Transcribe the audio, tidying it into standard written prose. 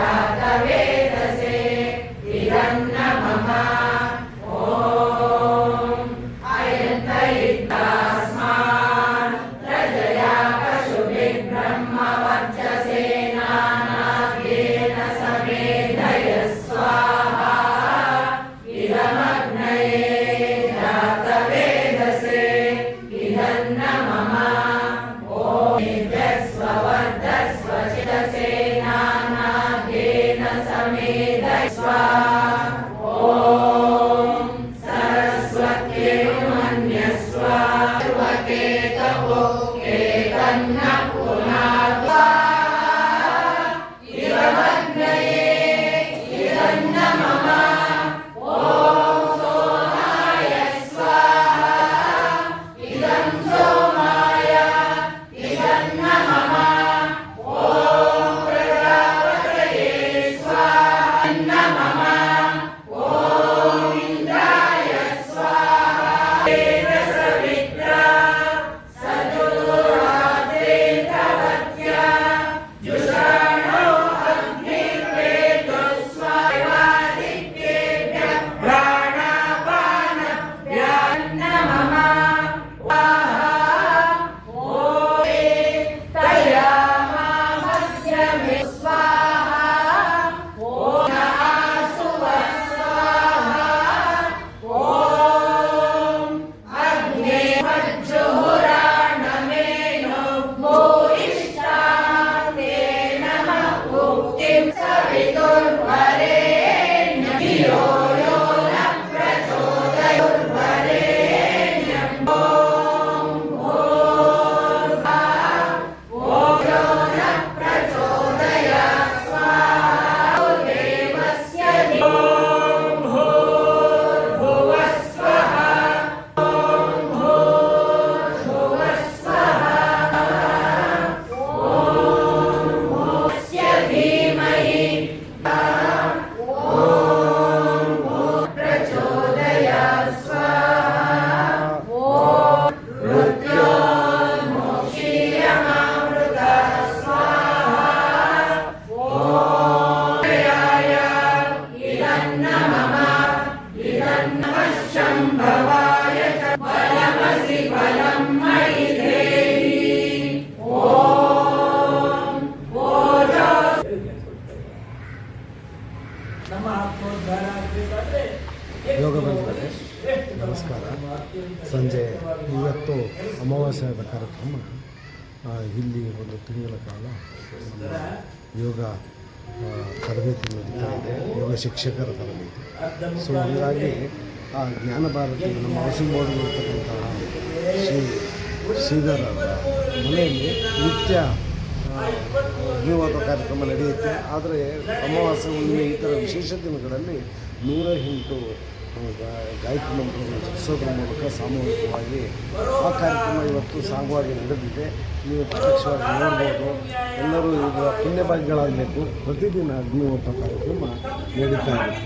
जातवेदसे इदं नमः ॐ अयन्तयित्तास्मान् प्रजया पशुभिर्ब्रह्मवर्चसेनानाद्येन समेधय स्वाहा इदमग्नये जातवेदसे इदं नमः ॐ स्ववर्धस्व चिदसेनानाद्येन समेधय स्वाहा ॐ सरस्वत्यै मन्यस्व सर्वकेतवो केतन्न पुनाद्वा इदमग्नये इदं नमः ॐ सोमाय स्वाहा इदं सोमाय इदं नमः ॐ प्रजापतये स्वाहा नमः ॐ इन्द्राय स्वाहा सवित्रा सदोरात्रेन्द्रवत्या जुषाणो अग्निर्वेदो स्वाहादित्येभ्यः प्राणापानभ्यः नमः तयामामस्यमे स्वाहा ॐ आसुवः स्वाहा ॐ अग्ने मज्जुहुराणमेनो भूयिष्ठाते नमः मुक्तिं सवितुर्वरेण्यं धियो यो न प्रचोदयात् ॐ यो न प्रचोदयात् स्वाहा देवस्य भूर्भुवः स्वः भूर्भुवः स्वः स्य धीमहि प्रचोदयात् स्वाहा मृत्योर्मोक्षीयमामृतः स्वाहा इदं नमः इदं नमः शम्भवाय च बलमसि बलं मयि देहि ॐ ಯೋಗ ಬಂಧುಗಳೇ ನಮಸ್ಕಾರ. ಸಂಜೆ ಇವತ್ತು ಅಮಾವಾಸ್ಯದ ಕಾರ್ಯಕ್ರಮ ಇಲ್ಲಿ ಒಂದು ತಿಂಗಳ ಕಾಲ ಯೋಗ ತರಬೇತಿ ನಡೀತಾ ಇದೆ, ಯೋಗ ಶಿಕ್ಷಕರ ತರಬೇತಿ. ಸೊ ಹೀಗಾಗಿ ಆ ಜ್ಞಾನ ಭಾರತಿ ನಮ್ಮ ಹೌಸಿಂಗ್ ಬೋರ್ಡ್ ಇರ್ತಕ್ಕಂತಹ ಶ್ರೀಧರ್ ಅವರ ಮನೆಯಲ್ಲಿ ನಿತ್ಯ ಅಗ್ನಿವಾದ ಕಾರ್ಯಕ್ರಮ ನಡೆಯುತ್ತೆ. ಆದರೆ ಅಮಾವಾಸ್ಯೆ ಹುಣ್ಣಿಮೆ ಈ ಥರ ವಿಶೇಷ ದಿನಗಳಲ್ಲಿ 108 ಗಾಯತ್ರಿ ಮಂತ್ರಗಳನ್ನು ಜಪಿಸೋದ್ರ ಮೂಲಕ ಸಾಮೂಹಿಕವಾಗಿ ಆ ಕಾರ್ಯಕ್ರಮ ಇವತ್ತು ಸಾಗುವಾಗಿ ನಡೆದಿದೆ. ನೀವು ಪ್ರತ್ಯಕ್ಷವಾಗಿ ನೋಡ್ಬೋದು. ಎಲ್ಲರೂ ಈಗ ಪುಣ್ಯಭಾಗ್ಯಗಳಾಗಬೇಕು. ಪ್ರತಿದಿನ ಅಗ್ನಿವಾದ ಕಾರ್ಯಕ್ರಮ ನಡೀತಾ ಇದೆ.